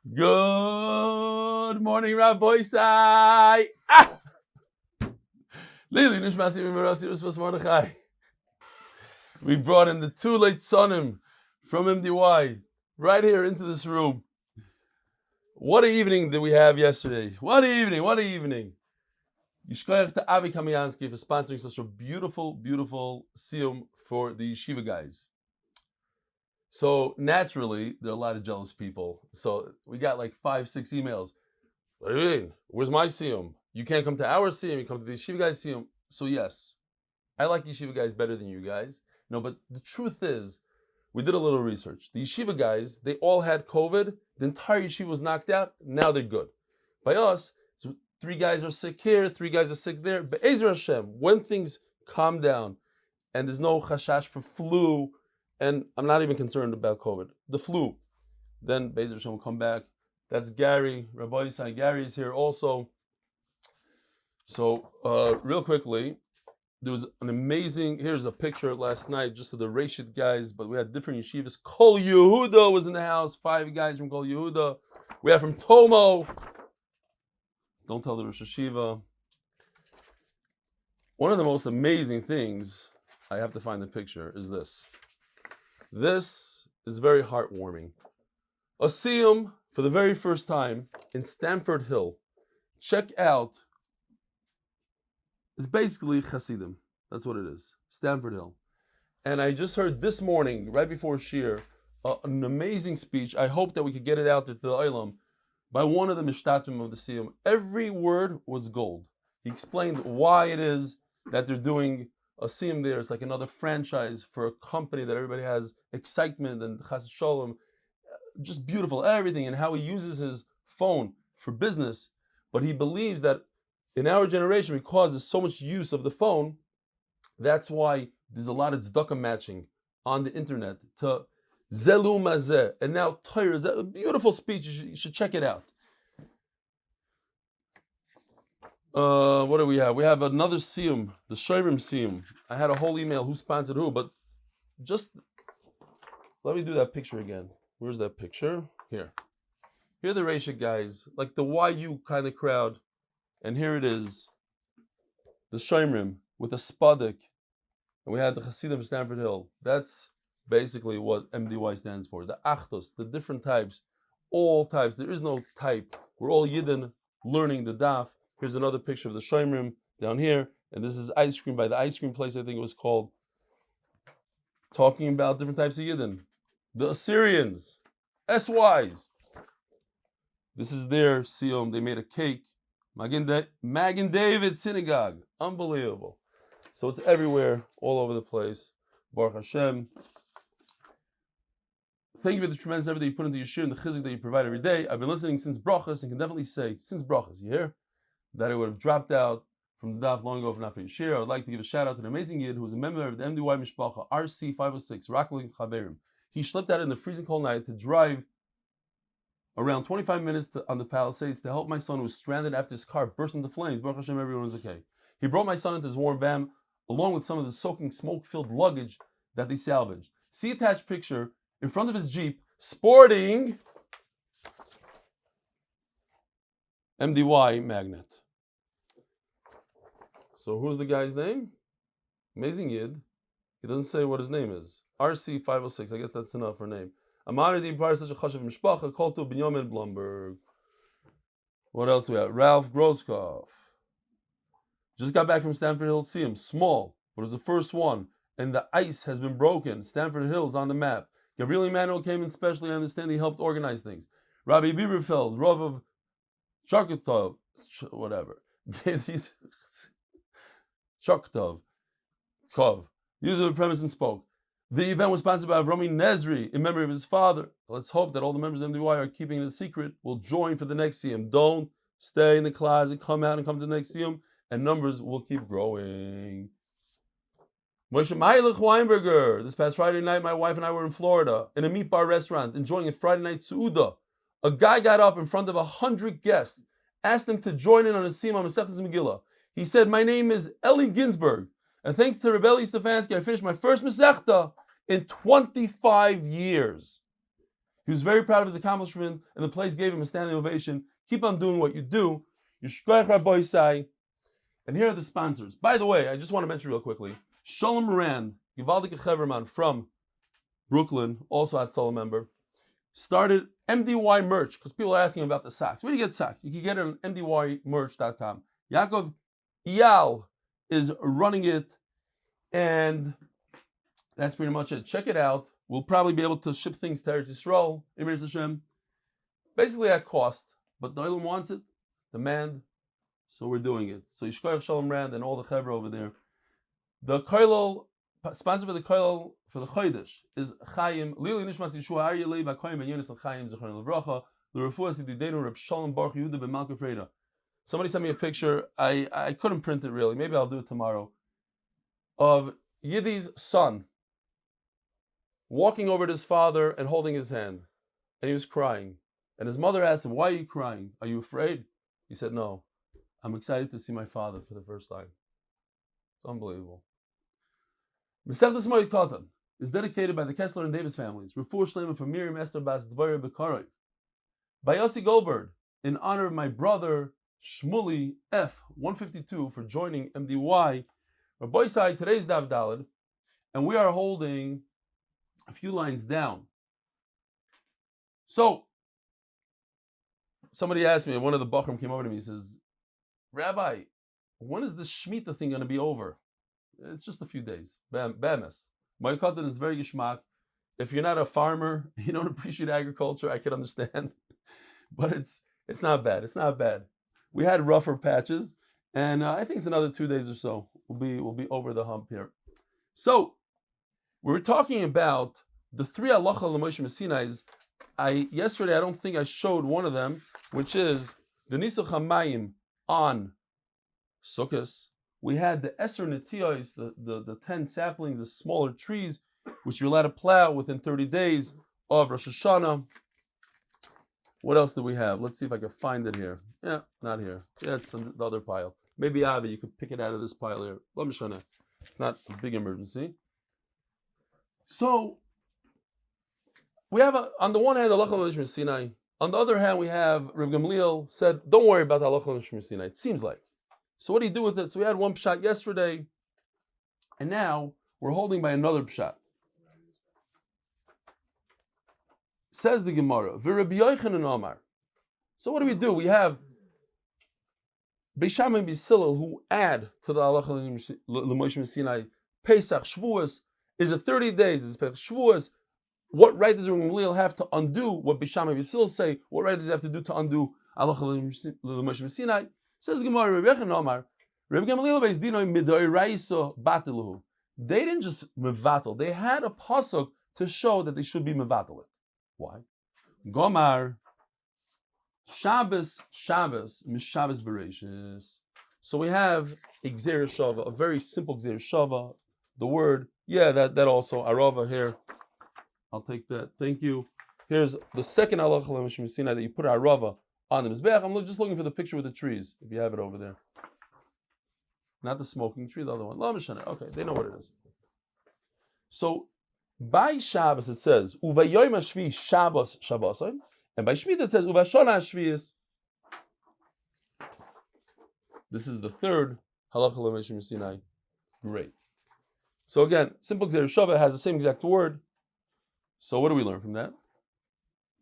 Good morning, Rabbi Sai. Lili Nishmasi Mimerasi Uspas Mordechai. We brought in the two late sonim from MDY right here into this room. What an evening did we have yesterday. What an evening. Yishkoyach to Avi Kamiansky for sponsoring such a beautiful siyum for the yeshiva guys. So naturally, there are a lot of jealous people. So we got like 5-6 emails. What do you mean? Where's my siyum? You can't come to our siyum, you come to the yeshiva guys siyum. So yes, I like yeshiva guys better than you guys. No, but the truth is, we did a little research. The yeshiva guys, they all had COVID. The entire yeshiva was knocked out. Now they're good. By us, 3 guys are sick here, 3 guys are sick there. But Be'ezer Hashem, when things calm down and there's no chashash for flu, and I'm not even concerned about COVID, the flu, then Be'ezer Hashem will come back. That's Gary, Rabbi Yisai. Gary is here also. So real quickly, there was an amazing, here's a picture last night just of the Reshit guys, but we had different yeshivas. Kol Yehuda was in the house, 5 guys from Kol Yehuda. We had from Tomo. Don't tell the Rosh Hashiva. One of the most amazing things, I have to find the picture, is this. This is very heartwarming. A siyum for the very first time in Stamford Hill. Check out, it's basically Hasidim. That's what it is, Stamford Hill. And I just heard this morning, right before Shir, an amazing speech. I hope that we could get it out there to the Olam, by one of the mishtatim of the siyum. Every word was gold. He explained why it is that they're doing a siyum there. It's like another franchise for a company that everybody has excitement and chas shalom. Just beautiful, everything, and how he uses his phone for business. But he believes that in our generation, because there's so much use of the phone, that's why there's a lot of tzedakah matching on the internet to Zelu Mazeh, and now Torah is a beautiful speech. You should check it out. What do we have? We have another siyum, the Shoyrim siyum. I had a whole email who sponsored who, but just let me do that picture again. Where's that picture? Here. Here are the Reshit guys, like the YU kind of crowd, and here it is, the Shoyrim with a spadik, and we had the Hasidim of Stamford Hill. That's basically what MDY stands for. The Achtos, the different types, all types. There is no type. We're all Yidden learning the Daf. Here's another picture of the Shoyrim down here. And this is ice cream by the ice cream place, I think it was called. Talking about different types of Yidden. The Assyrians, SYs. This is their siyum. They made a cake. Magen David Synagogue. Unbelievable. So it's everywhere, all over the place. Baruch Hashem. Thank you for the tremendous effort that you put into your shir and the chizuk that you provide every day. I've been listening since brachas and can definitely say, since brachas, you hear? That I would have dropped out from the daf long ago if not for your shir. I would like to give a shout out to an amazing yid who is a member of the MDY Mishpacha, RC 506, Rakling Chaverim. He schlepped out in the freezing cold night to drive around 25 minutes on the Palisades to help my son who was stranded after his car burst into flames. Baruch Hashem, everyone was okay. He brought my son into his warm van along with some of the soaking smoke-filled luggage that they salvaged. See attached picture in front of his Jeep, sporting MDY magnet. So who's the guy's name? Amazing Yid. He doesn't say what his name is. RC 506, I guess that's enough for a name. Amari di Bar such a chashav mishpacha, called to Binyamin Blumberg. What else do we have? Ralph Groskopf. Just got back from Stamford Hill Siyum. Small, but it was the first one. And the ice has been broken. Stamford Hill's on the map. Gavril Emanuel came in specially. I understand he helped organize things. Rabbi Bieberfeld, Rav of Chokotov, whatever. Chokotov, Kov. These are the premise and spoke. The event was sponsored by Avromi Nezri in memory of his father. Let's hope that all the members of MDY are keeping it a secret. Will join for the next Siyum. Don't stay in the closet. Come out and come to the next Siyum, and numbers will keep growing. Moshe Meilich Weinberger. This past Friday night, my wife and I were in Florida in a meat bar restaurant enjoying a Friday night Su'udah. A guy got up in front of 100 guests, asked them to join in on a siyum on Maseches Megillah. He said, "My name is Eli Ginsberg, and thanks to Reb Eli Stefansky, I finished my first Masechta in 25 years." He was very proud of his accomplishment, and the place gave him a standing ovation. Keep on doing what you do. Yishkoyach Rabbi Sai. And here are the sponsors. By the way, I just want to mention real quickly, Shalom Rand, Givaldik Cheverman from Brooklyn, also at Soul member, started MDY merch, because people are asking about the socks. Where do you get socks? You can get it on mdymerch.com. Yaakov Iyal is running it, and that's pretty much it. Check it out. We'll probably be able to ship things to Eretz Yisrael, Emir Hashem, basically at cost. But the Olam wants it, demand, so we're doing it. So Yishkoyach Shalom Rand and all the Chevra over there. The Koilel, sponsor for the Koilel for the Chodesh is Chaim. Lili Nishmas Yeshua Arya Leyv HaKoyim and Yonis Chaim Zechron Levracha. The Refuah Sididenu Reb Shalom Baruch Yehuda Ben Malka Freda. Somebody sent me a picture. I couldn't print it really. Maybe I'll do it tomorrow. Of Yiddi's son walking over to his father and holding his hand, and he was crying. And his mother asked him, "Why are you crying? Are you afraid?" He said, "No, I'm excited to see my father for the first time." It's unbelievable. Maseches Moed Katan is dedicated by the Kessler and Davis families. Refuah shleima for Miriam Esther Devora bekorov. By Yossi Goldburd, in honor of my brother Shmuli F-152 for joining MDY. Rabbi Sai, today's Daf Daled, and we are holding a few lines down. So, somebody asked me, one of the Bachrim came over to me, he says, "Rabbi, when is this Shemitah thing going to be over?" It's just a few days. Bamas. Moed Katan is very gishmak. If you're not a farmer, you don't appreciate agriculture, I can understand. But it's not bad. It's not bad. We had rougher patches, and I think it's another 2 days or so. We'll be over the hump here. So, we were talking about the three halacha l'Moshe Messinais. Yesterday, I don't think I showed one of them, which is the Nisuch HaMayim on Sukkos. We had the Eser Netiyos, the 10 saplings, the smaller trees, which you're allowed to plow within 30 days of Rosh Hashanah. What else do we have? Let's see if I can find it here. Yeah, not here. Yeah, it's in the other pile. Maybe Avi, you could pick it out of this pile here. Let me show you. It's not a big emergency. So, we have, on the one hand, Halacha l'Moshe Sinai. On the other hand, we have Reb Gamliel said, don't worry about Halacha l'Moshe Sinai. It seems like. So what do you do with it? So we had one pshat yesterday, and now we're holding by another pshat. Says the Gemara, V'Reb Yochanan Omar. So what do? We have Beis Shammai and Beis Hillel who add to the Halacha l'Moshe Sinai. Pesach, Shavuos, is it 30 days? Is it Pesach, Shavuos? What right does Reb Gamliel have to undo what Beis Shammai and Beis Hillel say? What right does he have to do to undo Halacha l'Moshe Sinai? Says Gemara, Reb Yochanan Omar, Reb Gamliel beis dinoi midoraisa batiluhu. They didn't just mevatel; they had a pasuk to show that they should be mevatel it. Why? Gomar Shabbos mishabbos bereishis. So we have a gzera shava, a very simple gzera shava. The word, that also arava here. I'll take that. Thank you. Here's the second halacha l'Moshe Sinai that you put arava on the mizbeach. I'm just looking for the picture with the trees, if you have it over there. Not the smoking tree, the other one. Okay, they know what it is. So, by Shabbos it says, Uvayoyim HaShvi Shabbos Shabbosoim, and by Shmita it says, Uvashona HaShviis. This is the third halacha l'Moshe Sinai. Great. So again, simple gzera shava has the same exact word. So what do we learn from that?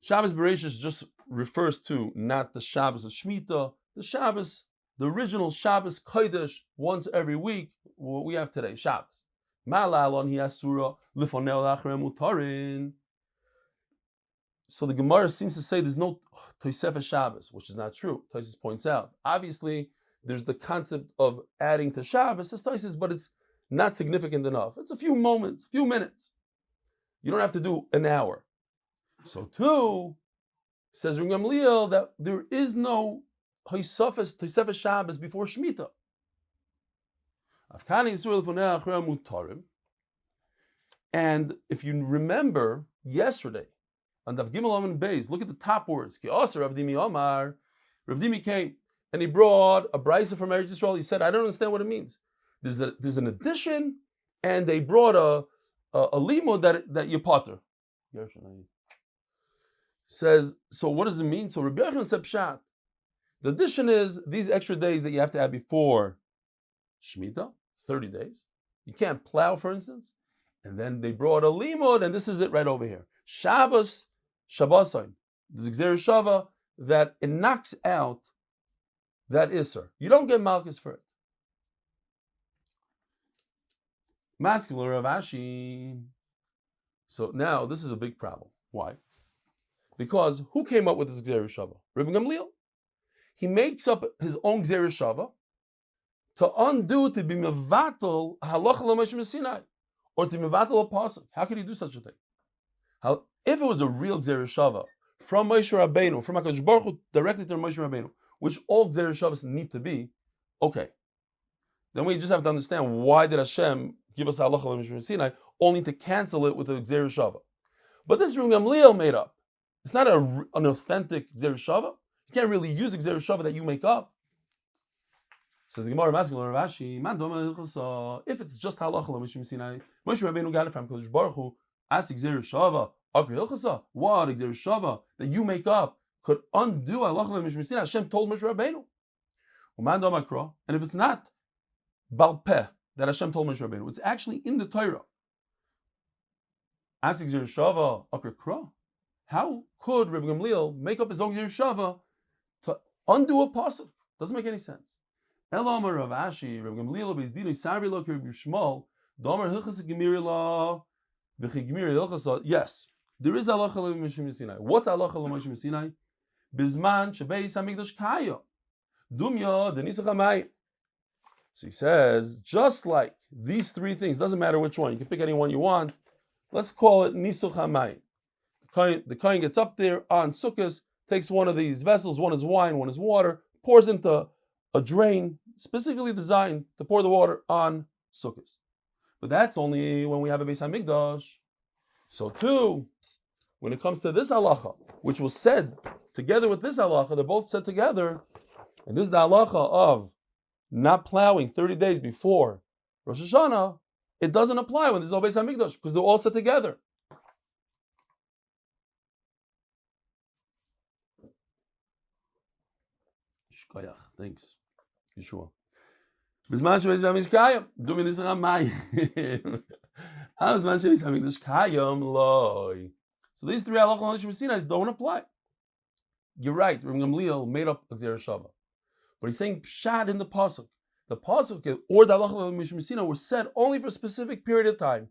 Shabbos Bereshis just refers to not the Shabbos of Shemitah, the Shabbos, the original Shabbos Kodesh, once every week, what we have today, Shabbos. So the Gemara seems to say there's no Tosefes Shabbos, which is not true. Tosefes points out, obviously, there's the concept of adding to Shabbos, as Tosefes, but it's not significant enough. It's a few moments, a few minutes. You don't have to do an hour. So too, says Reb Gamliel that there is no Tosefes Shabbos before Shemitah. And if you remember yesterday on Daf Gimel Amud Beis, look at the top words. Rav Dimi came and he brought a brisa from Eretz Yisrael. He said, I don't understand what it means. There's an addition, and they brought a limud that you potter. says, so what does it mean? So Rabbi Yochanan said pshat. The addition is these extra days that you have to add before Shemitah, 30 days. You can't plow, for instance. And then they brought a limud, and this is it right over here. Shabbos, Shabbosain. There's Gzeir Shava that it knocks out that Isser. You don't get Malchus for it. Masculine Rav Ashi. So now this is a big problem. Why? Because who came up with this Gzeir Shava? Rebbe Gamliel. He makes up his own Gzeir Shava to undo, to be mevatel halacha l'Moshe Sinai, or to be mevatel a pasuk. How could he do such a thing? If it was a real Gzeir Shava from Moshe Rabbeinu, from HaKadosh Baruch Hu directly to Moshe Rabbeinu, which all Gzeir Shavas need to be, okay. Then we just have to understand, why did Hashem give us halacha l'Moshe Sinai only to cancel it with a Gzeir Shava? But this Rebbe Gamliel made up. It's not an authentic Gzeir Shava. You can't really use a Gzeir Shava that you make up. Says the Gemara, Rashi, if it's just halacha l'Moshe Sinai, Moshe Rabbeinu got it from Kodesh Baruch Hu, ask Gzeir Shava, what Gzeir Shava that you make up could undo halacha l'Moshe Sinai? Hashem told Moshe Rabbeinu. And if it's not Bal Peh that Hashem told Moshe Rabbeinu, it's actually in the Torah. Ask Gzeir Shava, Akra. How could Rebbe Gamliel make up his own Gzeir Shava to undo a pasuk? Doesn't make any sense. Elamar Rav Ashi, Rebbe Gamliel bezdinu Sarvi lo Rebbe Shmuel, Domer hilchas gemiri la v'chigmiri hilchas. Yes, there is halacha l'Moshe Sinai. What's halacha l'Moshe Sinai? Bizman shebeis hamikdash kayo dumya denisach hamayim. So he says, just like these three things, doesn't matter which one, you can pick any one you want. Let's call it nisuch hamayim. The Kohen gets up there on Sukkot, takes one of these vessels, one is wine, one is water, pours into a drain specifically designed to pour the water on Sukkot. But that's only when we have a Beis HaMikdash. So too, when it comes to this halacha, which was said together with this halacha, they're both said together, and this is the halacha of not plowing 30 days before Rosh Hashanah, it doesn't apply when there's no Beis HaMikdash, because they're all said together. Thanks, Yeshua. So these three halacha l'Moshe Sinai don't apply. You're right, Rebbe Gamliel made up a Gzeir Shava. But he's saying pshat in the pasuk. The pasuk or the halacha l'Moshe Sinai were said only for a specific period of time.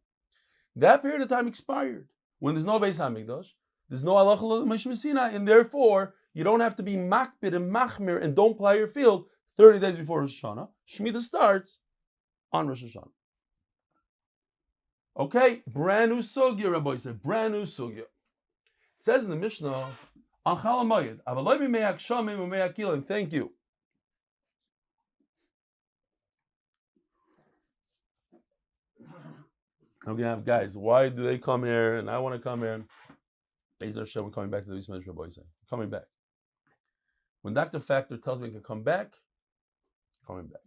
That period of time expired. When there's no Beis HaMikdash, there's no halacha l'Moshe Sinai, and therefore you don't have to be makbid and machmir and don't plow your field 30 days before Rosh Hashanah. Shemitah starts on Rosh Hashanah. Okay, brand new sugya, Rabbi said, brand new sugya. It says in the Mishnah, on Chal HaMoed, avaloi b'meyak shamim u'meyak kilim. Thank you. I'm going to have guys, why do they come here and I want to come here? Be'ez Hashem, we're coming back to the Yisrael Rabbi said. Coming back. When Dr. Factor tells me to come back, coming back.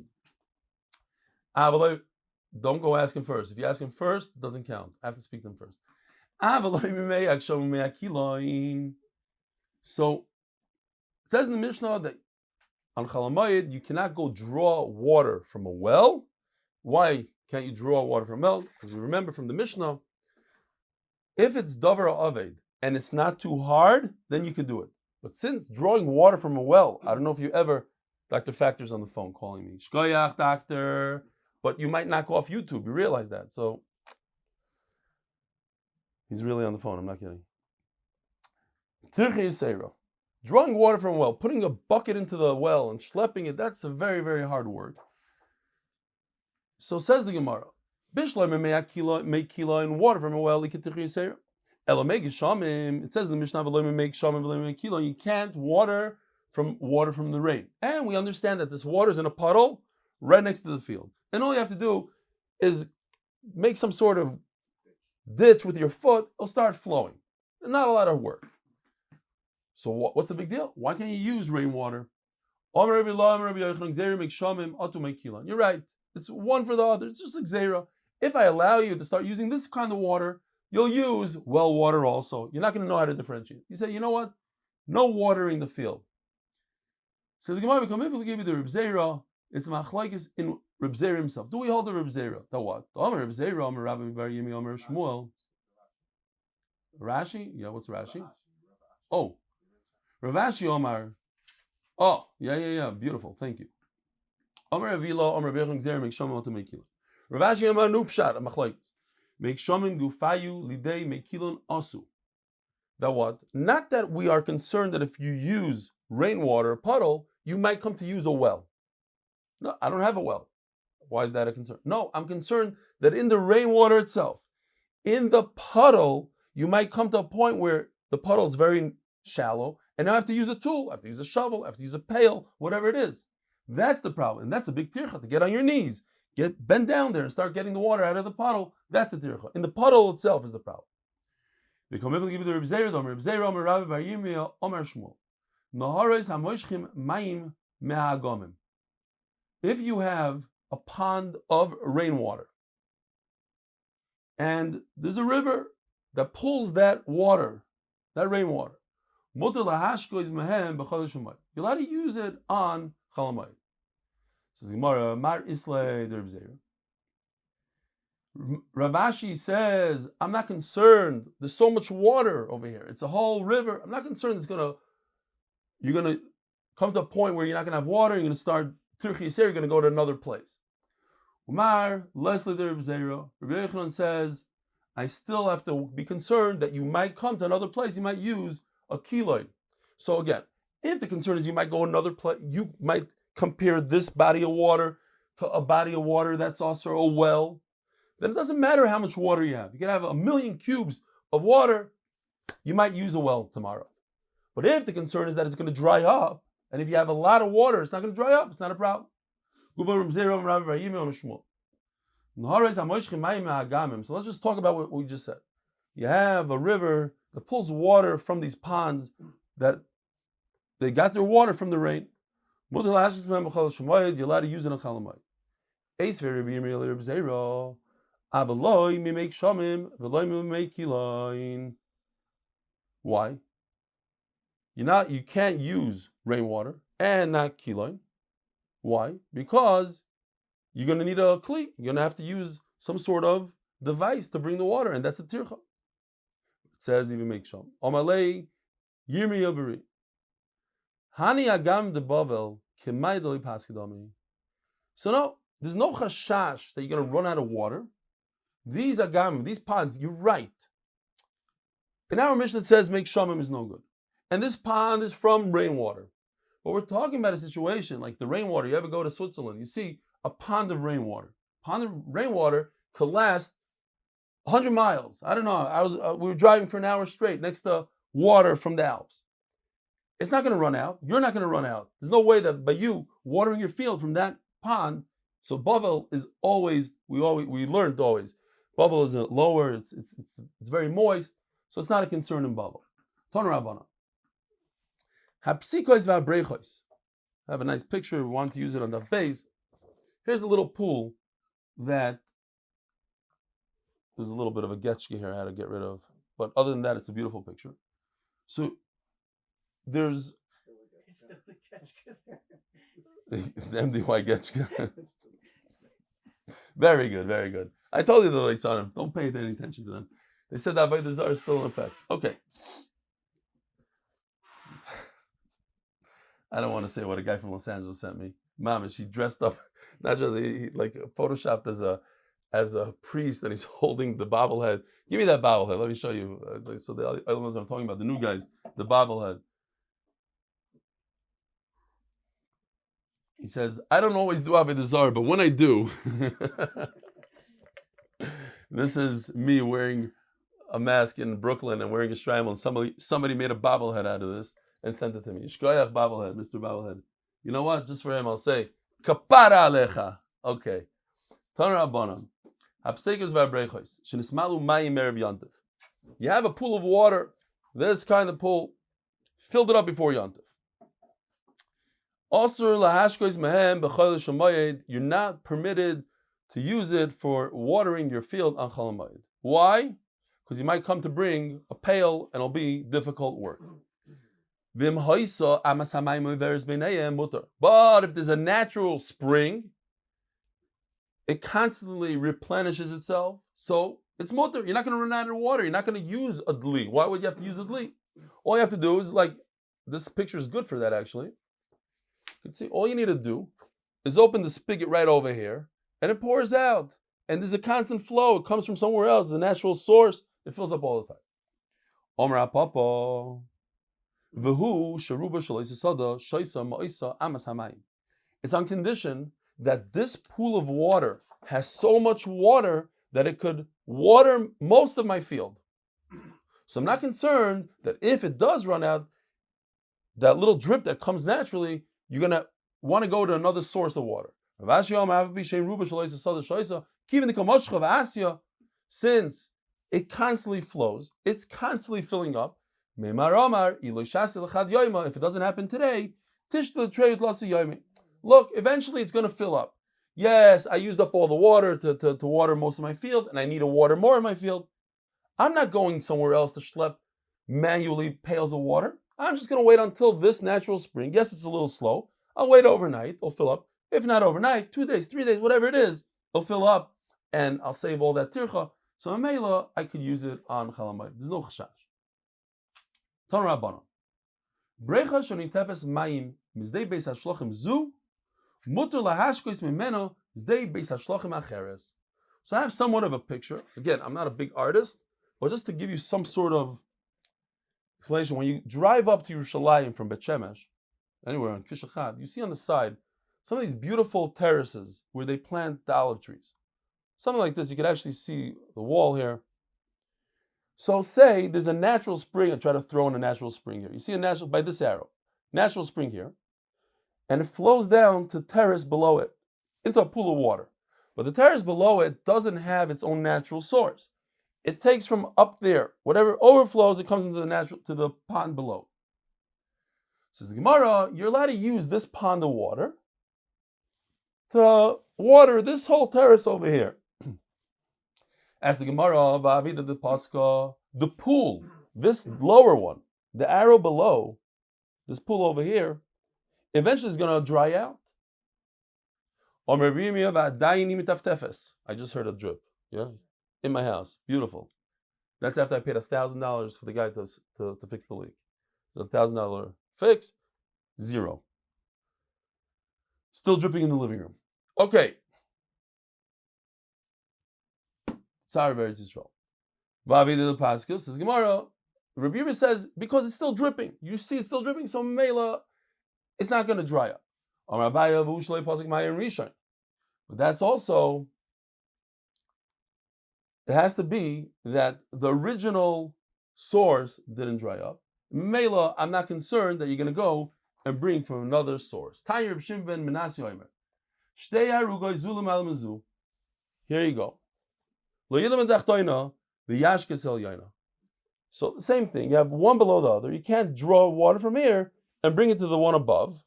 Don't go ask him first. If you ask him first, it doesn't count. I have to speak to him first. So it says in the Mishnah that on Chal HaMoed you cannot go draw water from a well. Why can't you draw water from a well? Because we remember from the Mishnah, if it's Devora Aved and it's not too hard, then you can do it. But since drawing water from a well, I don't know if you ever, Dr. Factor's on the phone calling me, Shkoyach, doctor, but you might knock off YouTube, you realize that. So, he's really on the phone, I'm not kidding. Tirchei Yisera. Drawing water from a well, putting a bucket into the well and schlepping it, that's a very, very hard work. So says the Gemara, Bishleim make kila in water from a well, Tirchei Yisera. It says in the Mishnah, you can't water from the rain. And we understand that this water is in a puddle right next to the field. And all you have to do is make some sort of ditch with your foot, it'll start flowing. Not a lot of work. So what's the big deal? Why can't you use rainwater? You're right. It's one for the other. It's just like Zera. If I allow you to start using this kind of water, you'll use well water also. You're not going to know how to differentiate. You say, you know what? No watering the field. So the Gemara will give you the Reb Zera. It's machlokes in Reb Zera himself. Do we hold the Reb Zera? The what? The Amud Reb Zera, Amud Rabbi Bar Yemi, Amud Shmuel. Rashi? Yeah, what's Rashi? Oh, Rav Ashi Omar. Oh, yeah. Beautiful. Thank you. Amar Reb Eli, Amar Reb Zera, make shomim to make kilon. Rav Ashi Omar nupshat machlokes. Make shomim gufayu lidei mekilon asu. That what? Not that we are concerned that if you use rainwater, a puddle, you might come to use a well. No, I don't have a well. Why is that a concern? No, I'm concerned that in the rainwater itself, in the puddle, you might come to a point where the puddle is very shallow, and now I have to use a tool, I have to use a shovel, I have to use a pail, whatever it is. That's the problem, and that's a big tircha, to get on your knees, bend down there and start getting the water out of the puddle. That's the tircha. In the puddle itself is the problem. If you have a pond of rainwater, and there's a river that pulls that water, that rainwater, you're allowed to use it on Chalamayid. Says Gemara, Mar Islay der Reb Zera. Rav Ashi says, I'm not concerned. There's so much water over here. It's a whole river. I'm not concerned you're gonna come to a point where you're not gonna have water. You're gonna start Turkey. You're gonna go to another place. Umar Leslie der Reb Zera. Rabbi Yochanan says, I still have to be concerned that you might come to another place. You might use a kiloid. So again, if the concern is you might go another place, you might compare this body of water to a body of water that's also a well, then it doesn't matter how much water you have. You can have 1,000,000 cubes of water, you might use a well tomorrow. But if the concern is that it's going to dry up, and if you have a lot of water, it's not going to dry up, it's not a problem. So let's just talk about what we just said. You have a river that pulls water from these ponds that they got their water from the rain. You're allowed to use it on Chalamayid. Why? You can't use rainwater and not kiloin. Why? Because you're going to need a kli. You're going to have to use some sort of device to bring the water, and that's the tircha. It says even make shom. Omalei yirmi yabari. Hani agam de bavel kemay deli paskadami. So no, there's no chashash that you're going to run out of water. These agam, these ponds, you're right. In our mission it says make shamim is no good. And this pond is from rainwater. But we're talking about a situation like the rainwater. You ever go to Switzerland, you see a pond of rainwater. Pond of rainwater could last 100 miles. I don't know. We were driving for an hour straight next to water from the Alps. It's not going to run out. You're not going to run out. There's no way that by you watering your field from that pond. So Bavel is always, we learned always, Bavel is lower. It's very moist. So it's not a concern in Bavel. Ton Rabbana. Hapsikois v'abrechos. I have a nice picture. We want to use it on Daf Beis. Here's a little pool that there's a little bit of a getchke here I had to get rid of. But other than that, it's a beautiful picture. So there's the MDY getchke. Very good, very good. I told you the lights on him. Don't pay any attention to them. They said that by the Zar is still in effect. Okay. I don't want to say what a guy from Los Angeles sent me. Mama, she dressed up, not just like photoshopped as a priest, and he's holding the bobblehead. Give me that bobblehead. Let me show you. So the other ones I'm talking about, the new guys, the bobblehead. He says, I don't always do Avodah Zarah, but when I do, this is me wearing a mask in Brooklyn and wearing a shleima, and somebody made a bobblehead out of this and sent it to me. Shkoyach bobblehead, Mr. Bobblehead. You know what? Just for him, I'll say, Kapara alecha. Okay. Tanur Rabbanan. Hapseikos v'abrechos. Shenismalu mayim erev Yontif. You have a pool of water. This kind of pool. Filled it up before Yontif. Osur lahashkois mehem b'chol shamayid. You're not permitted to use it for watering your field on Chalamayid. Why? because you might come to bring a pail and it'll be difficult work. But if there's a natural spring, it constantly replenishes itself, so it's mutter. You're not going to run out of water. You're not going to use a dli. Why would you have to use a dli? All you have to do is, like, this picture is good for that, actually. You can see all you need to do is open the spigot right over here, and it pours out. And there's a constant flow. It comes from somewhere else. It's a natural source. It fills up all the time. Omer Papa. It's on condition that this pool of water has so much water that it could water most of my field. So I'm not concerned that if it does run out, that little drip that comes naturally, you're going to want to go to another source of water. Since it constantly flows, it's constantly filling up. If it doesn't happen today, look, eventually it's going to fill up. Yes, I used up all the water to water most of my field, and I need to water more in my field. I'm not going somewhere else to schlep manually pails of water. I'm just going to wait until this natural spring. Yes, it's a little slow. I'll wait overnight. It'll fill up. If not overnight, 2 days, 3 days, whatever it is, it'll fill up, and I'll save all that tircha. So in Mela, I could use it on Chalamayit. There's no chashash. Ton Rabbanon. Brecha shonitefes mayim mizdei beis hashlochim zu muter lahashkois mimeno zdei beis hashlochim acheres. So I have somewhat of a picture. Again, I'm not a big artist, but just to give you some sort of explanation. When you drive up to Yerushalayim from Bet Shemesh, anywhere on Kfish Echad, you see on the side some of these beautiful terraces where they plant the olive trees. Something like this, you could actually see the wall here. So say there's a natural spring. I try to throw in a natural spring here. You see a natural, by this arrow, natural spring here. And it flows down to terrace below it, into a pool of water. But the terrace below it doesn't have its own natural source. It takes from up there. Whatever overflows, it comes into the pond below. Says the Gemara, you're allowed to use this pond of water to water this whole terrace over here. As the Gemara, Va'avida de Pascha, the pool, this lower one, the arrow below, this pool over here, eventually is going to dry out. I just heard a drip, yeah, in my house. Beautiful. That's after I paid $1,000 for the guy to fix the leak. So $1,000 fix, zero. Still dripping in the living room. Okay. Sorry, very Yisrael. Va'avida the Pascha says Gemara. Reb Eli says because it's still dripping. You see, it's still dripping. So Mela, it's not going to dry up. But that's also. It has to be that the original source didn't dry up. Mela, I'm not concerned that you're going to go and bring from another source. Here you go. So the same thing, you have one below the other. You can't draw water from here and bring it to the one above.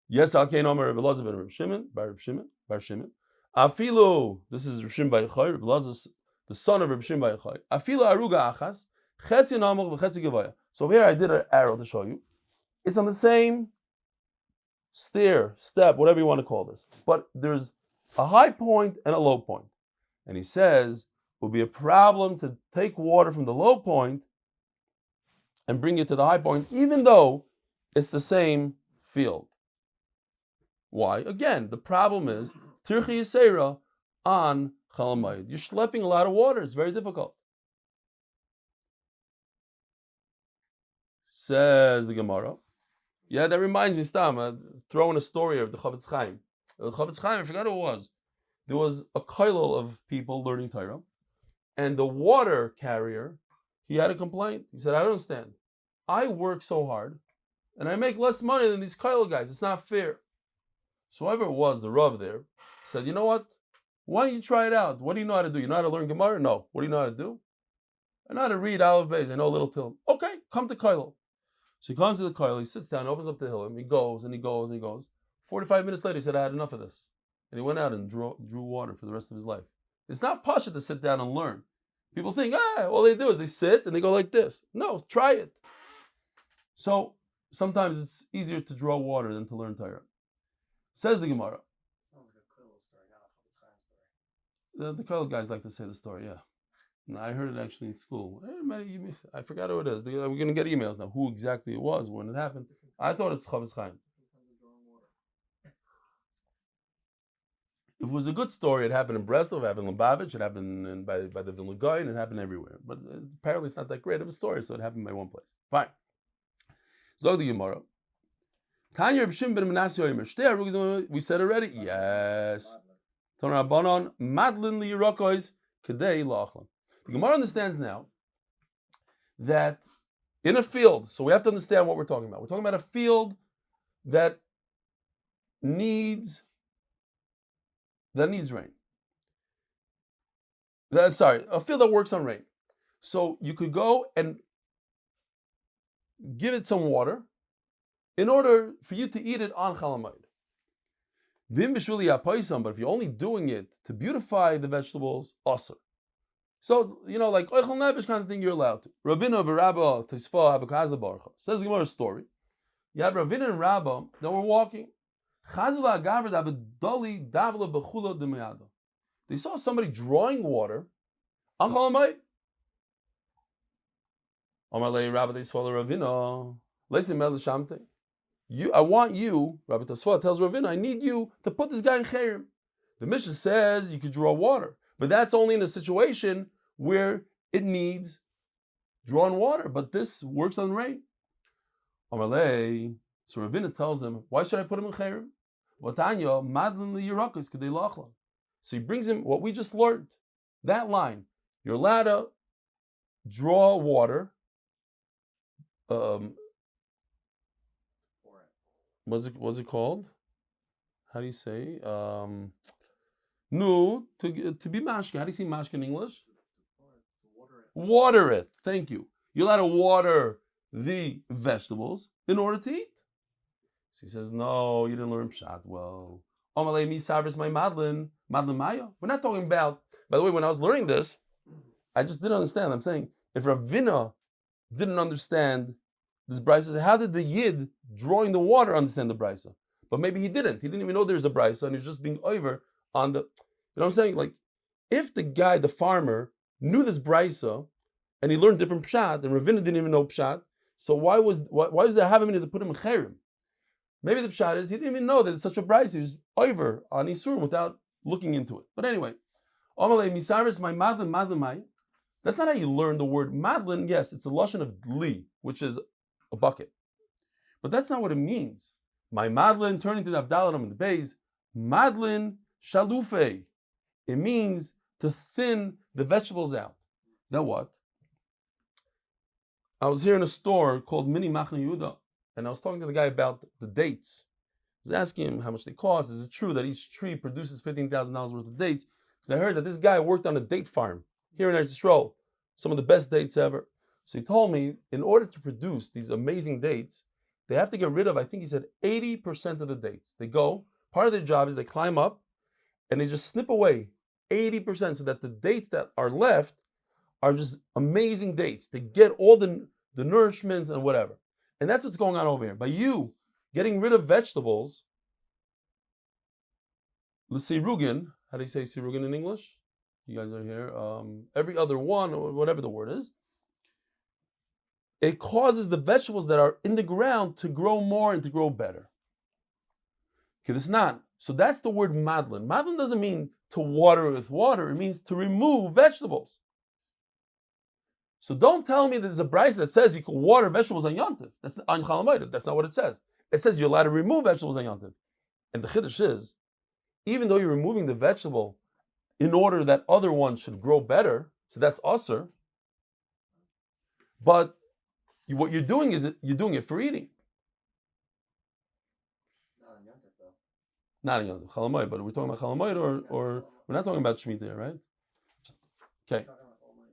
Yes, Al-Kain Omer Reb Elazar ben Reb Shimon, Bar Shimon. Afilu, this is Reb Shimon Bar Yochai, Reb Elazar, the son of Reb Shimon Bar Yochai. Afilu aruga achas, chetzi namoch v'chetzi gevaya. So here I did an arrow to show you. It's on the same step, whatever you want to call this. But there's a high point and a low point. And he says, it will be a problem to take water from the low point and bring it to the high point, even though it's the same field. Why? Again, the problem is, Tirchi Yisera on Chalamayid. You're schlepping a lot of water. It's very difficult. Says the Gemara. Yeah, that reminds me, Stam, throwing a story of the Chavetz Chaim. The Chavetz Chaim, I forgot who it was. There was a kollel of people learning Torah, and the water carrier, he had a complaint. He said, I don't understand. I work so hard, and I make less money than these kollel guys. It's not fair. So whoever it was, the Rav there, said, you know what? Why don't you try it out? What do you know how to do? You know how to learn Gemara? No. What do you know how to do? I know how to read Aleph Beis. I know a little Tillim. Okay, come to kollel. So he comes to the kollel, he sits down, opens up the Hillim, he goes and he goes and he goes. 45 minutes later, he said, I had enough of this. And he went out and drew water for the rest of his life. It's not pasha to sit down and learn. People think, all they do is they sit and they go like this. No, try it. So sometimes it's easier to draw water than to learn Torah. Says the Gemara. Sounds like a cool story, not a The Kollel guys like to say the story, yeah. No, I heard it actually in school. I forgot who it is. We're going to get emails now, who exactly it was, when it happened. I thought it's Chaim. If it was a good story, it happened in Breslov, it happened in Lubavitch, it happened by the Vilna Gaon, and it happened everywhere. But apparently it's not that great of a story, so it happened by one place. Fine. Zog the Gemara. We said already? Yes. The Gemara understands now that in a field, so we have to understand what we're talking about. We're talking about a field that needs rain. A field that works on rain. So you could go and give it some water in order for you to eat it on Chol Hamoed. But if you're only doing it to beautify the vegetables, also. So, like Oichel Nefesh kind of thing, you're allowed to. Ravina v'Rabba Tisfa have a Kazda Baruch. Says the Gemara story. You have Ravina and Rabba that were walking. They saw somebody drawing water on Chol Hamoed. Amalei Rabba Tisfa Ravina. Listen, Mel Shamte. I want you, Rabbi Tasfa tells Ravina, I need you to put this guy in Chayrim. The Mishnah says you could draw water, but that's only in a situation where it needs drawn water, but this works on rain. Amalei, so Ravina tells him, why should I put him in Chayrim? So he brings him what we just learned, that line. You're allowed to draw water. What's it called? How do you say? To be mashke. How do you say mashke in English? Water it. Thank you. You're allowed to water the vegetables in order to eat. So he says, no, you didn't learn pshat well. Omalei mi sarvis my madlin maya. We're not talking about, by the way, when I was learning this, I just didn't understand. I'm saying, if Ravina didn't understand this brisa, how did the Yid drawing the water understand the brisa? But maybe he didn't. He didn't even know there's a brisa, and he was just being over on the. You know what I'm saying? Like, if the guy, the farmer, knew this brisa, and he learned different pshat, and Ravina didn't even know pshat, so why was there having to put him in chayrim? Maybe the pshat is he didn't even know that it's such a brisa. He was over on Isurim without looking into it. But anyway, Amalei misaris my madlin mai. That's not how you learn the word madlin. Yes, it's a lashon of dli, which is a bucket. But that's not what it means. My madlin, turning to the Avdalah in the Beis, madlin shalufe. It means to thin the vegetables out. Now what? I was here in a store called Mini Machne Yehuda, and I was talking to the guy about the dates. I was asking him how much they cost. Is it true that each tree produces $15,000 worth of dates? Because I heard that this guy worked on a date farm here in Eretz Yisrael, some of the best dates ever. So he told me, in order to produce these amazing dates, they have to get rid of, I think he said, 80% of the dates. They go, part of their job is they climb up, and they just snip away 80% so that the dates that are left are just amazing dates. They get all the nourishments and whatever. And that's what's going on over here. By you getting rid of vegetables, l'sirugin, how do you say sirugin in English? You guys are here. Every other one, or whatever the word is, it causes the vegetables that are in the ground to grow more and to grow better. It's not. So that's the word madlin. Madlin doesn't mean to water with water. It means to remove vegetables. So don't tell me that there's a brisa that says you can water vegetables on Yontif. That's on Chol Hamoed. That's not what it says. It says you're allowed to remove vegetables on Yontif. And the chiddush is, even though you're removing the vegetable in order that other ones should grow better, so that's usher, but what you're doing is you're doing it for eating. Not in Yontif, though. Not in Yontif, Chol Hamoed, but we're talking about Chol Hamoed or we're not talking about Shemitah, right? Okay.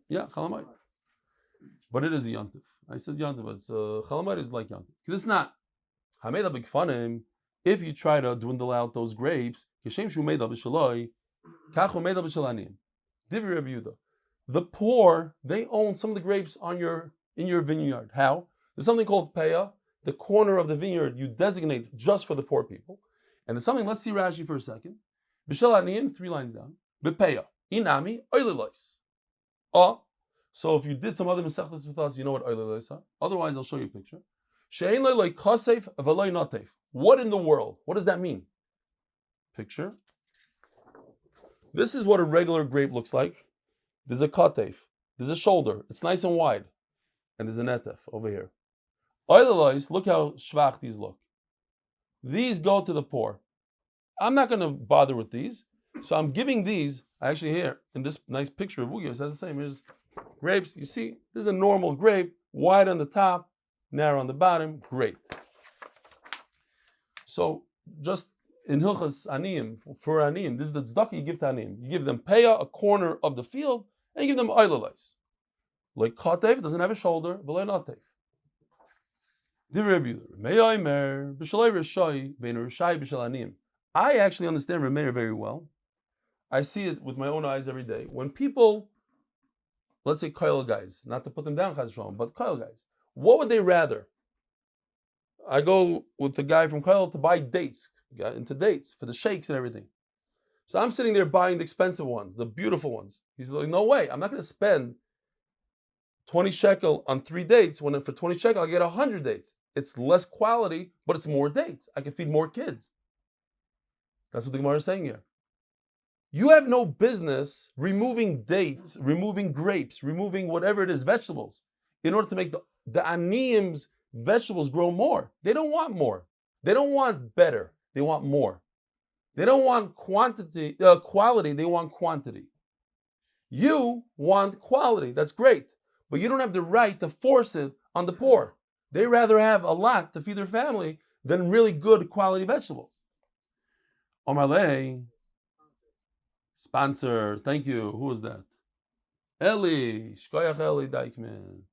Yeah, Chol Hamoed. But it is a Yontif. I said Yontif, but Chol Hamoed is like Yontif. Because it's not. Hameda b'kfanim, if you try to dwindle out those grapes, Kishem shu meida b'shaloi, kachu meida b'shalanim. Divri Reb Yehuda. The poor, they own some of the grapes in your vineyard. How? There's something called peah, the corner of the vineyard you designate just for the poor people. And there's something, let's see Rashi for a second. B'shel aniyim, 3 lines down. B'peah, inami, oililois. So if you did some other Maseches with us, you know what oililois are. Otherwise, I'll show you a picture. She'ein loy kasef v'loy natef. What in the world? What does that mean? Picture. This is what a regular grape looks like. There's a katef. There's a shoulder. It's nice and wide. And there's a netef over here. Oililois, look how shvach these look. These go to the poor. I'm not going to bother with these. So I'm giving these, actually here, in this nice picture of Ugyas, that's the same. Here's grapes. You see, this is a normal grape, wide on the top, narrow on the bottom. Great. So just in Hilchas Aniyim, for Aniyim, this is the tzedakah you give to Aniyim. You give them peah, a corner of the field, and you give them oilolais. Like katev doesn't have a shoulder, but like natev. I actually understand Reb Meir very well. I see it with my own eyes every day. When people, let's say koil guys, not to put them down, but koil guys, what would they rather? I go with the guy from koil to buy dates, got into dates for the shakes and everything. So I'm sitting there buying the expensive ones, the beautiful ones. He's like, no way, I'm not going to spend 20 shekel on 3 dates when for 20 shekel I get 100 dates. It's less quality, but it's more dates. I can feed more kids. That's what the Gemara is saying here. You have no business removing dates, removing grapes, removing whatever it is, vegetables, in order to make the aniyim's vegetables grow more. They don't want more. They don't want better. They want more. They don't want quality, they want quantity. You want quality, that's great, but you don't have the right to force it on the poor. They rather have a lot to feed their family than really good quality vegetables. Omarlei, sponsors, thank you. Who was that? Eli, Shkoyach Eli Deichman.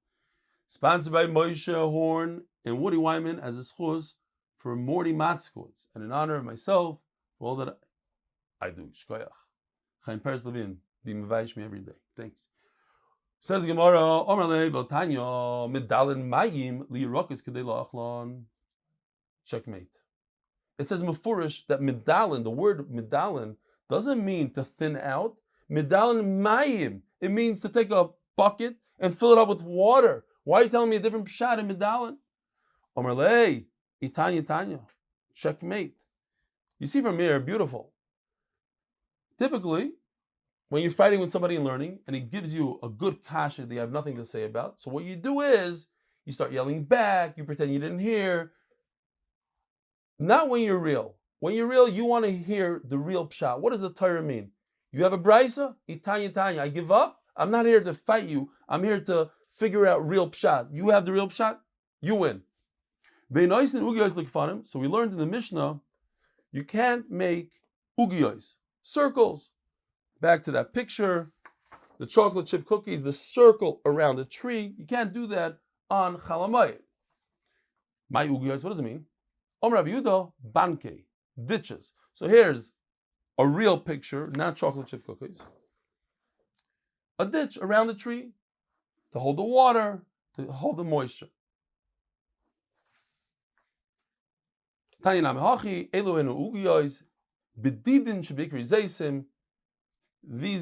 Sponsored by Moshe Horn and Woody Wyman as a zchues for Mordy Moskovitz, and in honor of myself for all that I do. Shkoyach. Chaim Peres Levin, be mevaish me every day. Thanks. Says Gemara, Omarlei Veltanya Medalin Mayim Liyirokas Kedei La'achlon. Checkmate. It says mefurish that medalin, the word medalin, doesn't mean to thin out. Medalin mayim, it means to take a bucket and fill it up with water. Why are you telling me a different pshat in medalin? Omarlei, Itanya, checkmate. You see from here, beautiful. Typically, when you're fighting with somebody in learning and he gives you a good kasha that you have nothing to say about, so what you do is you start yelling back, you pretend you didn't hear. Not when you're real. When you're real, you want to hear the real pshat. What does the Torah mean? You have a brisa? Itanya, I give up. I'm not here to fight you. I'm here to figure out real pshat. You have the real pshat, you win. So we learned in the Mishnah, you can't make ugiyos, circles. Back to that picture, the chocolate chip cookies, the circle around a tree. You can't do that on chalamayit. My ugiyos, what does it mean? Omer Yudo, banke, ditches. So here's a real picture, not chocolate chip cookies. A ditch around the tree to hold the water, to hold the moisture. These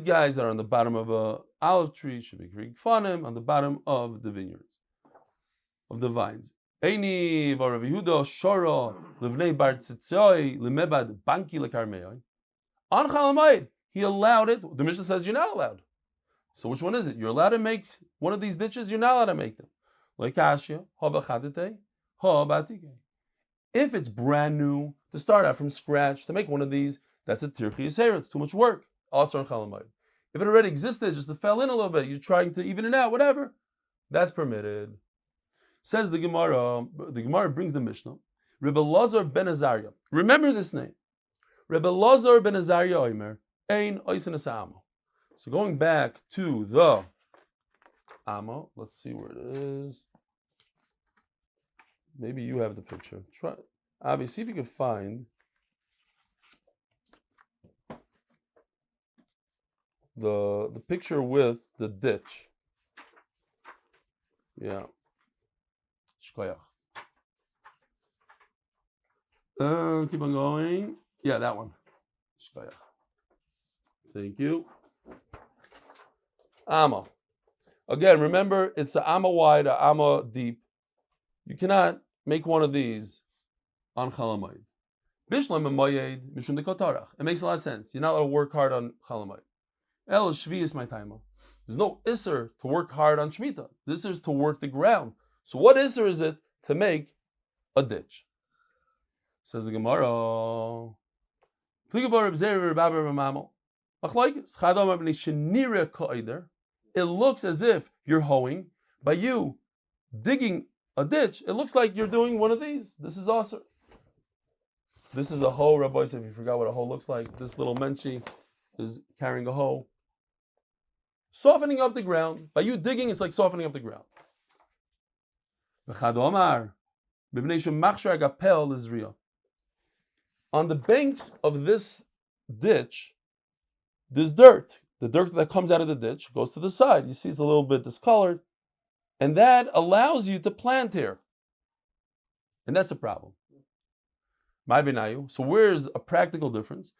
guys that are on the bottom of a olive tree should be kfanim on the bottom of the vineyards, of the vines. Eini v'Rav Yehuda shara livnei bar tzitzoi lemebad banki lekarmei. On Chalamayid, he allowed it. The Mishnah says you're not allowed. So which one is it? You're allowed to make one of these ditches. You're not allowed to make them. Loikashia habachadete habatike. If it's brand new, to start out from scratch to make one of these, that's a tirchi yisera. It's too much work. Also on Chalamayid. If it already existed, just it fell in a little bit, you're trying to even it out, whatever, that's permitted. Says the Gemara brings the Mishnah. Rebbe Lazar ben Azariah. Remember this name. Rebbe Lazar ben Azariah Omer, Ein Oisen Asamo. So going back to the Amma, let's see where it is. Maybe you have the picture. Try, Avi, see if you can find the picture with the ditch. Yeah. Shkoyach. Keep on going. Yeah, that one. Shkoyach. Thank you. Amma. Again, remember, it's an amma wide, an amma deep. You cannot make one of these on Chalamayid. Bishlam Moed Mishum de Kotarach. It makes a lot of sense. You're not allowed to work hard on Chalamayid. El Shvi is my time. There's no isser to work hard on Shemitah. This is to work the ground. So what isser is it to make a ditch? Says the Gemara. It looks as if you're hoeing. By you digging a ditch, it looks like you're doing one of these. This is awesome. This is a hoe, Rabbi, if you forgot what a hoe looks like. This little menshi is carrying a hoe. Softening up the ground. By you digging, it's like softening up the ground. On the banks of this ditch, there's dirt. The dirt that comes out of the ditch goes to the side. You see it's a little bit discolored. And that allows you to plant here. And that's a problem. So where's a practical difference?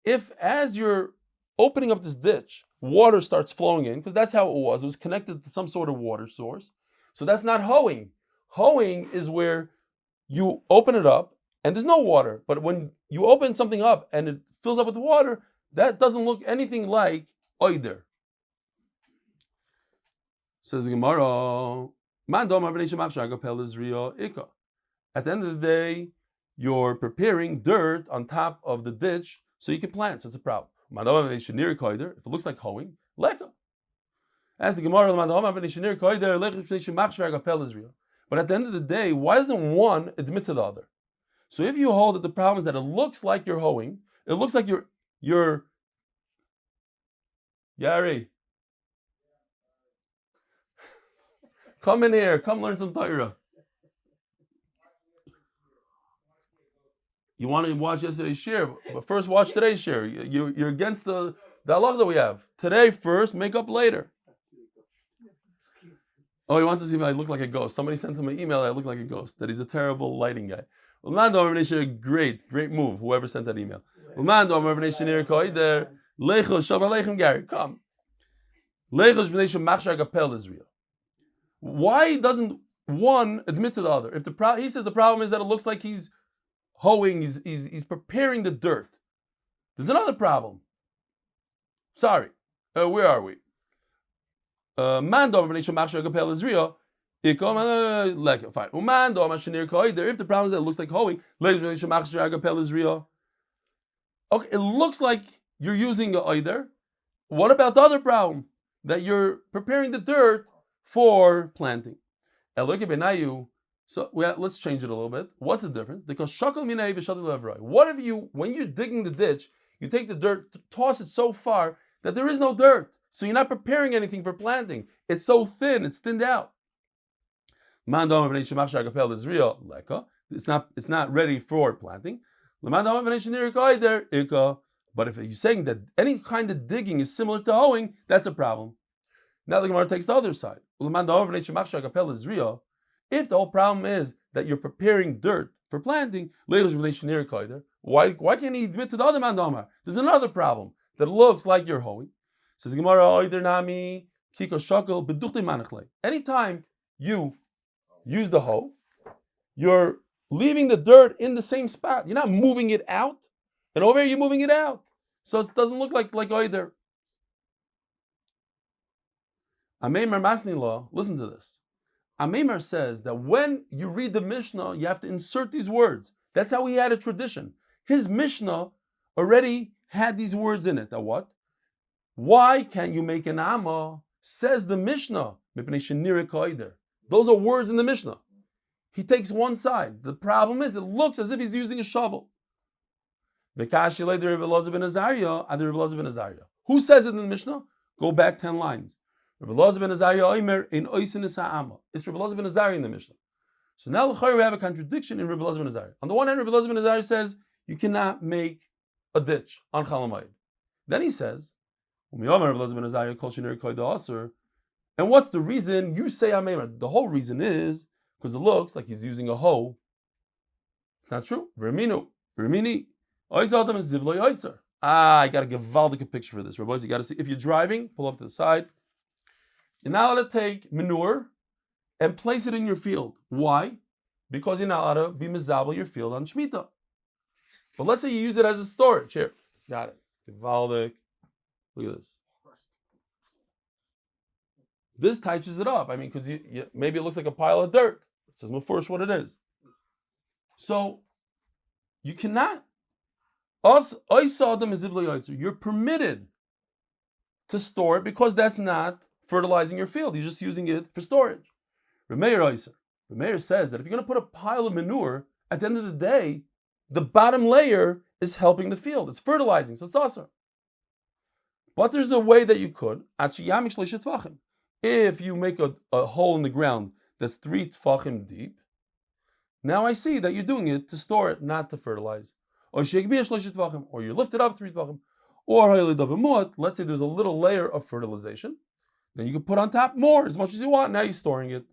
If as you're opening up this ditch, water starts flowing in, because that's how it was connected to some sort of water source. So that's not hoeing. Hoeing is where you open it up and there's no water. But when you open something up and it fills up with water, that doesn't look anything like oider. Says the Gemara, at the end of the day, you're preparing dirt on top of the ditch so you can plant. So it's a problem. If it looks like hoeing, leka. As the Gemara, but at the end of the day, why doesn't one admit to the other? So if you hold that the problem is that it looks like you're hoeing, it looks like you're Gary. Come in here, come learn some Torah. You want to watch yesterday's share, but first watch today's share. You're against the halach that we have. Today first, make up later. Oh, he wants to see if I look like a ghost. Somebody sent him an email that I look like a ghost, that he's a terrible lighting guy. Great move, whoever sent that email. Gary, come. Why doesn't one admit to the other? He says the problem is that it looks like he's hoeing, he's preparing the dirt. There's another problem. Sorry, where are we? Fine. If the problem is that it looks like hoeing, okay, it looks like you're using a oider. What about the other problem? That you're preparing the dirt for planting. So let's change it a little bit. What's the difference? Because what if when you're digging the ditch, you take the dirt, toss it so far that there is no dirt. So you're not preparing anything for planting. It's so thin, it's thinned out. It's not ready for planting. But if you're saying that any kind of digging is similar to hoeing, that's a problem. Now the Gemara takes the other side. If the whole problem is that you're preparing dirt for planting, why can't he admit to the other man? There's another problem that looks like you're hoeing. Says the Gemara, anytime you use the hoe, you're leaving the dirt in the same spot. You're not moving it out. And over here, you're moving it out. So it doesn't look like either. Ameimar Masni law, listen to this. Ameimar says that when you read the Mishnah, you have to insert these words. That's how he had a tradition. His Mishnah already had these words in it. That what? Why can't you make an Amma? Says the Mishnah. Those are words in the Mishnah. He takes one side. The problem is, it looks as if he's using a shovel. Who says it in the Mishnah? Go back 10 lines. It's Rabbi Elazar ben Azariah in the Mishnah. So now we have a contradiction in Rabbi Elazar ben Azariah. On the one hand, Rabbi Elazar ben Azariah says you cannot make a ditch on Chalamayid. Then he says, and what's the reason you say Ameimar? The whole reason is because it looks like he's using a hoe. It's not true. Vermini. I got a gewaldige picture for this. Rabbi, you got to see. If you're driving, pull up to the side. You're not allowed to take manure and place it in your field. Why? Because you're not allowed to be mezabel your field on Shemitah. But let's say you use it as a storage. Here, got it. Gewaldig. Look at this. This touches it up. I mean, because maybe it looks like a pile of dirt. It says first what it is. So you cannot. You're permitted to store it because that's not fertilizing your field. You're just using it for storage. Remeir says that if you're going to put a pile of manure, at the end of the day, the bottom layer is helping the field. It's fertilizing, so it's awesome. But there's a way that you could. If you make a hole in the ground that's 3 tfachim deep, now I see that you're doing it to store it, not to fertilize. Or you lift it up 3 tfachim. Or let's say there's a little layer of fertilization. Then you can put on top more, as much as you want. Now you're storing it.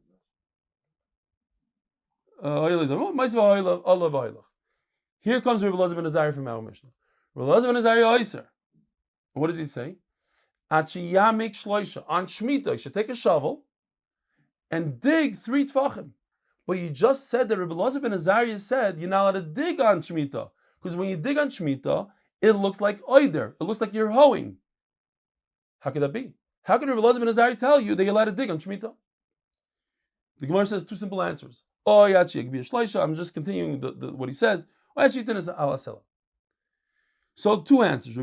Here comes Rebbe Elazar ben Azariah from our Mishnah. Rebbe Elazar ben Azariah, what does he say? On Shemitah, you should take a shovel and dig 3 tfachim. But you just said that Rebbe Elazar ben Azariah said you're not allowed to dig on Shemitah. Because when you dig on Shemitah, it looks like oider. It looks like you're hoeing. How could that be? How could Rebbe Elazar ben Azariah tell you that you're allowed to dig on Shemitah? The Gemara says 2 simple answers. I'm just continuing what he says. So 2 answers.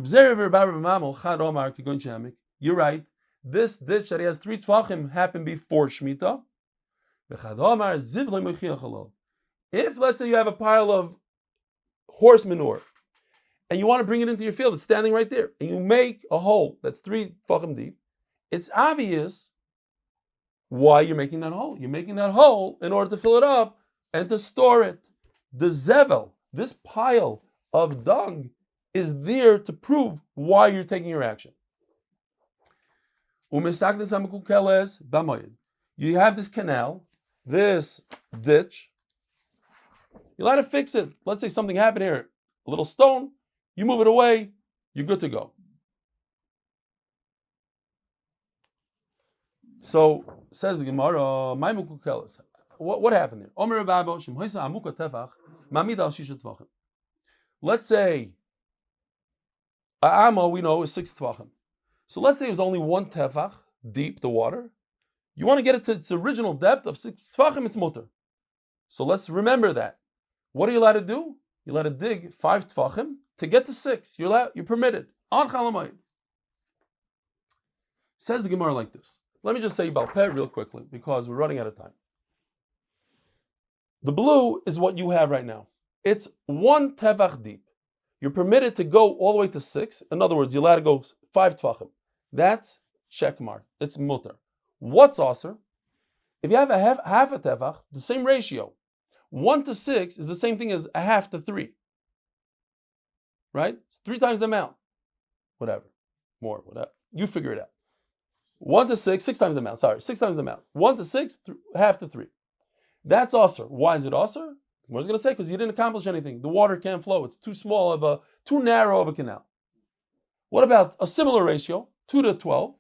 You're right. This ditch that he has 3 tfachim happened before Shemitah. If, let's say, you have a pile of horse manure and you want to bring it into your field, it's standing right there, and you make a hole that's 3 tfachim deep, it's obvious why you're making that hole. You're making that hole in order to fill it up and to store it. The zevel, this pile of dung, is there to prove why you're taking your action. You have this canal, this ditch. You're allowed to fix it. Let's say something happened here, a little stone, you move it away, you're good to go. So, says the Gemara, what happened there? Let's say, A'ama, we know, is 6 tefachim. So let's say it was only 1 tefach deep, the water. You want to get it to its original depth of 6 tefachim, it's mutter. So let's remember that. What are you allowed to do? You're allowed to dig 5 tefachim to get to 6. You're permitted. On chalamayim. Says the Gemara like this. Let me just say about Peh real quickly, because we're running out of time. The blue is what you have right now. It's 1 tefach deep. You're permitted to go all the way to 6. In other words, you're allowed to go 5 tefachim. That's check mark. It's mutter. What's aser? If you have half a tefach, the same ratio. 1 to 6 is the same thing as a half to 3. Right? It's 3 times the amount. Whatever. More, whatever. You figure it out. 1 to 6, 6 times the amount. Sorry, 6 times the amount. 1 to 6, half to 3. That's aser. Why is it aser? I was going to say because you didn't accomplish anything. The water can't flow. It's too narrow of a canal. What about a similar ratio, 2 to 12?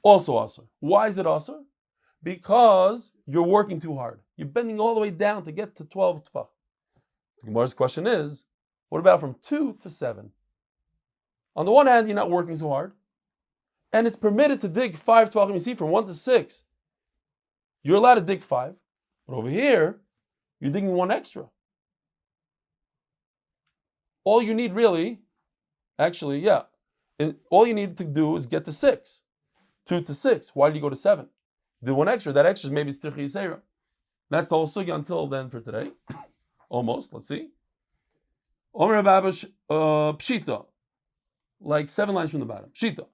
Also aser. Why is it aser? Because you're working too hard. You're bending all the way down to get to 12 tefach. The Gemara's question is, what about from 2 to 7? On the one hand, you're not working so hard, and it's permitted to dig 5 tefachim. You see, from 1 to 6, you're allowed to dig 5, but over here, you're digging 1 extra. All you need really, all you need to do is get to 6. 2 to 6. Why did you go to 7? Do 1 extra. That extra is maybe it's tirchi yisera. That's the whole sugya until then for today. Almost. Let's see. Omer Ababash Pshita. Like 7 lines from the bottom. Pshita.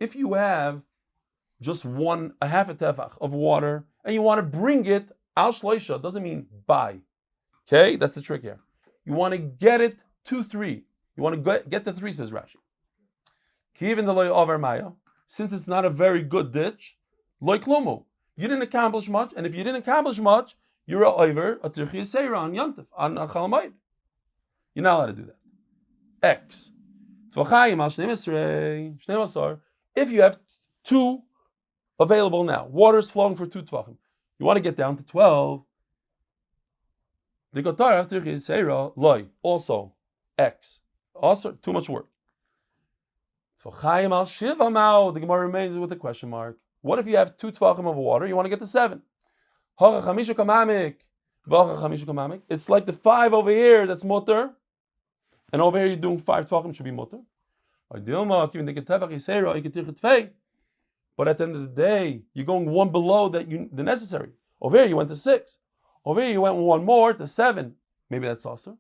If you have just a half a tefach of water and you want to bring it al shleisha, doesn't mean by. Okay, that's the trick here. You want to get it to 3. You want to get to 3, says Rashi. Even the loy over Maya, since it's not a very good ditch, loy klumu. You didn't accomplish much, and if you didn't accomplish much, you're over a tirchi seira on Yontif, on Chalamayid. You're not allowed to do that. X. If you have 2 available now, water is flowing for 2 tvachim. You want to get down to 12. The gotar after tirchi loy, also X. Also too much work. So Chaim al Shiva Mao, the Gemara remains with a question mark. What if you have 2 tvachim of water? You want to get to 7. It's like the 5 over here that's mutter, and over here you're doing 5 tvachim should be mutter. But at the end of the day, you're going 1 below the necessary. Over here you went to 6. Over here you went 1 more to 7. Maybe that's also.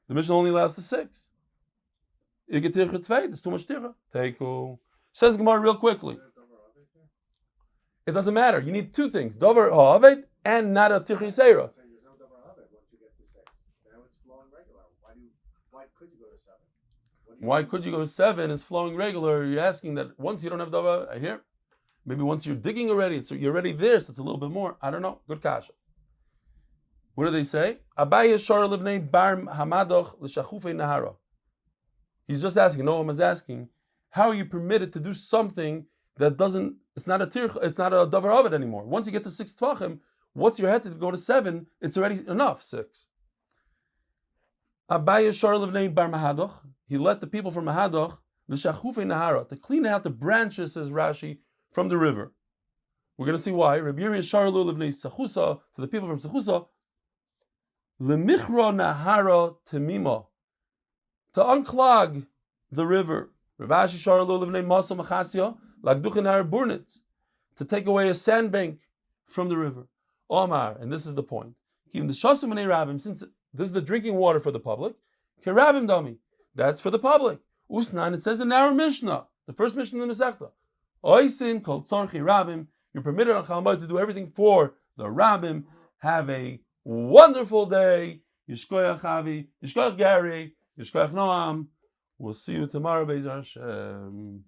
The mission only allows to 6. You get tircha tvei. There's too much tircha. Teiku. Says Gemara real quickly. It doesn't matter. You need 2 things: dover ha'aved and not a tircha seira. There's no dover ha'aved once you get to 6. Now it's flowing regular. Why could you go to 7? Why could you go to 7? It's flowing regular. You're asking that once you don't have dover here, maybe once you're digging already, you're already there, so it's a little bit more. I don't know. Good kasha. What do they say? Abaye shor livnei bar hamadoch l'shachufei nahara. He's just asking. No one is asking. How are you permitted to do something that doesn't? It's not a tirch. It's not a davar of it anymore. Once you get to 6 tvachim, what's your head to go to 7? It's already enough. 6. Abaye shor livnei bar mahadoch. He let the people from Mahadoch l'shachufei nahara to clean out the branches, says Rashi, from the river. We're going to see why. Rabbi Yirmiyah shor livnei Sachusa, to the people from Sachusa. Lemichro nahara temima, to unclog the river. Ravashi sharlo livnei masa machasya lagduchin har burnit, to take away a sandbank from the river. Omar, and this is the point. Even the shasim b'nei rabim, since this is the drinking water for the public, kerabim dami, that's for the public. Usnan, it says in our Mishnah, the first Mishnah in the Masechta, oisin kol tzarchi rabim, you're permitted on Chalamayid to do everything for the rabim. Have a wonderful day. Yishkoyach Chavi, Yishkoyach Gary, Yishkoyach Noam. We'll see you tomorrow, Be'ez Hashem.